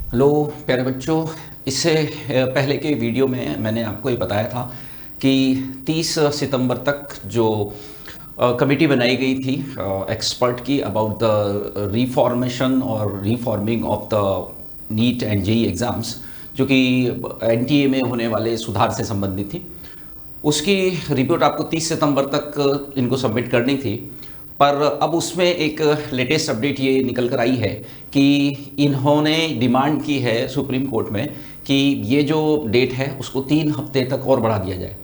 Hello प्यारे बच्चों। इससे पहले के वीडियो में मैंने आपको ये बताया था कि 30 सितंबर तक जो कमेटी बनाई गई थी एक्सपर्ट की अबाउट द रिफॉर्मेशन और reforming of the neat and JEE exams, जो कि एनटीए में होने वाले सुधार से संबंधित थी। उसकी रिपोर्ट आपको 30 सितंबर तक इनको सबमिट करनी थी, पर अब उसमें एक लेटेस्ट अपडेट ये निकल कर आई है कि इन्होंने डिमांड की है सुप्रीम कोर्ट में कि ये जो डेट है उसको 3 हफ्ते तक और बढ़ा दिया जाए।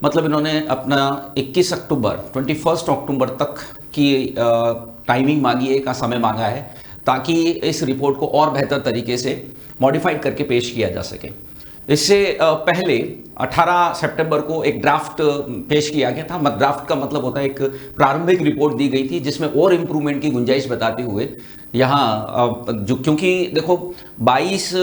मतलब इन्होंने अपना 21 अक्टूबर 21 अक्टूबर तक की टाइमिंग मांगी है, का समय मांगा है, ताकि इस रिपोर्ट को और बेहतर तरीके से मॉडिफाइड करके पेश किया जा सके। इससे पहले 18 सितंबर को एक ड्राफ्ट पेश किया गया था। ड्राफ्ट का मतलब होता है एक प्रारंभिक रिपोर्ट दी गई थी जिसमें और इम्प्रूवमेंट की गुंजाइश बताते हुए यहाँ जो, क्योंकि देखो 22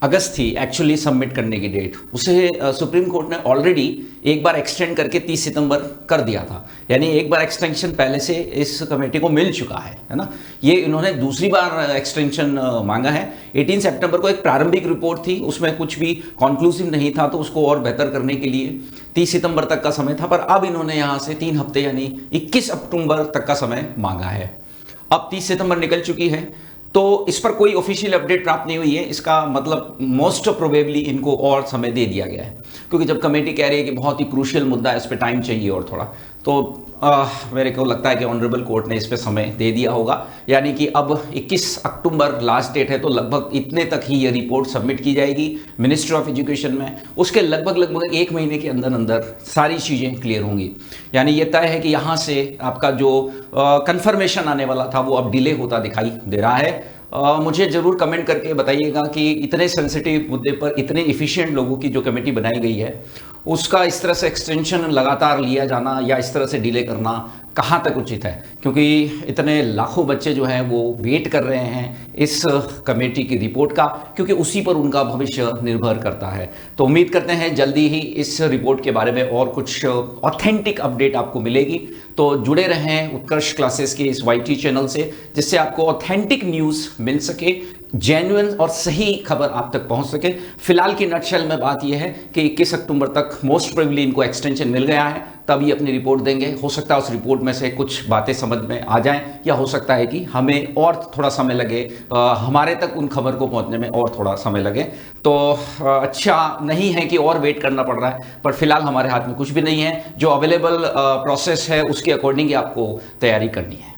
अगस्त थी एक्चुअली सबमिट करने की डेट, उसे सुप्रीम कोर्ट ने ऑलरेडी एक बार एक्सटेंड करके 30 सितंबर कर दिया था। यानी एक बार एक्सटेंशन पहले से इस कमेटी को मिल चुका है ना। ये इन्होंने दूसरी बार एक्सटेंशन मांगा है। 18 सितंबर को एक प्रारंभिक रिपोर्ट थी, उसमें कुछ भी कॉन्क्लूसिव नहीं था, तो उसको और बेहतर करने के लिए 30 सितंबर तक का समय था। पर अब इन्होंने यहाँ से 3 हफ्ते यानी 21 अक्टूबर तक का समय मांगा है। अब 30 सितंबर निकल चुकी है, तो इस पर कोई ऑफिशियल अपडेट प्राप्त नहीं हुई है। इसका मतलब मोस्ट प्रोबेबली इनको और समय दे दिया गया है, क्योंकि जब कमेटी कह रही है कि बहुत ही क्रूशियल मुद्दा है, इस पर टाइम चाहिए और थोड़ा, तो मेरे को लगता है कि ऑनरेबल कोर्ट ने इस पर समय दे दिया होगा। यानी कि अब 21 अक्टूबर लास्ट डेट है, तो लगभग इतने तक ही ये रिपोर्ट सबमिट की जाएगी मिनिस्ट्री ऑफ एजुकेशन में। उसके लगभग 1 महीने के अंदर अंदर सारी चीज़ें क्लियर होंगी। यानी ये तय है कि यहाँ से आपका जो कन्फर्मेशन आने वाला था वो अब डिले होता दिखाई दे रहा है। मुझे ज़रूर कमेंट करके बताइएगा कि इतने सेंसिटिव मुद्दे पर इतने इफ़िशिएंट लोगों की जो कमेटी बनाई गई है, उसका इस तरह से एक्सटेंशन लगातार लिया जाना या इस तरह से डिले करना कहाँ तक उचित है, क्योंकि इतने लाखों बच्चे जो हैं वो वेट कर रहे हैं इस कमेटी की रिपोर्ट का, क्योंकि उसी पर उनका भविष्य निर्भर करता है। तो उम्मीद करते हैं जल्दी ही इस रिपोर्ट के बारे में और कुछ ऑथेंटिक अपडेट आपको मिलेगी। तो जुड़े रहें उत्कर्ष क्लासेस के इस YT चैनल से, जिससे आपको ऑथेंटिक न्यूज़ मिल सके, जेन्युइन और सही खबर आप तक पहुंच सके। फिलहाल की नटशेल में बात यह है कि 21 अक्टूबर तक मोस्ट प्रोबेबली इनको एक्सटेंशन मिल गया है, तब ये अपनी रिपोर्ट देंगे। हो सकता है उस रिपोर्ट में से कुछ बातें समझ में आ जाएं, या हो सकता है कि हमें और थोड़ा समय लगे, हमारे तक उन खबर को पहुंचने में और थोड़ा समय लगे। तो अच्छा नहीं है कि और वेट करना पड़ रहा है, पर फिलहाल हमारे हाथ में कुछ भी नहीं है। जो अवेलेबल प्रोसेस है उसके अकॉर्डिंग ही आपको तैयारी करनी है।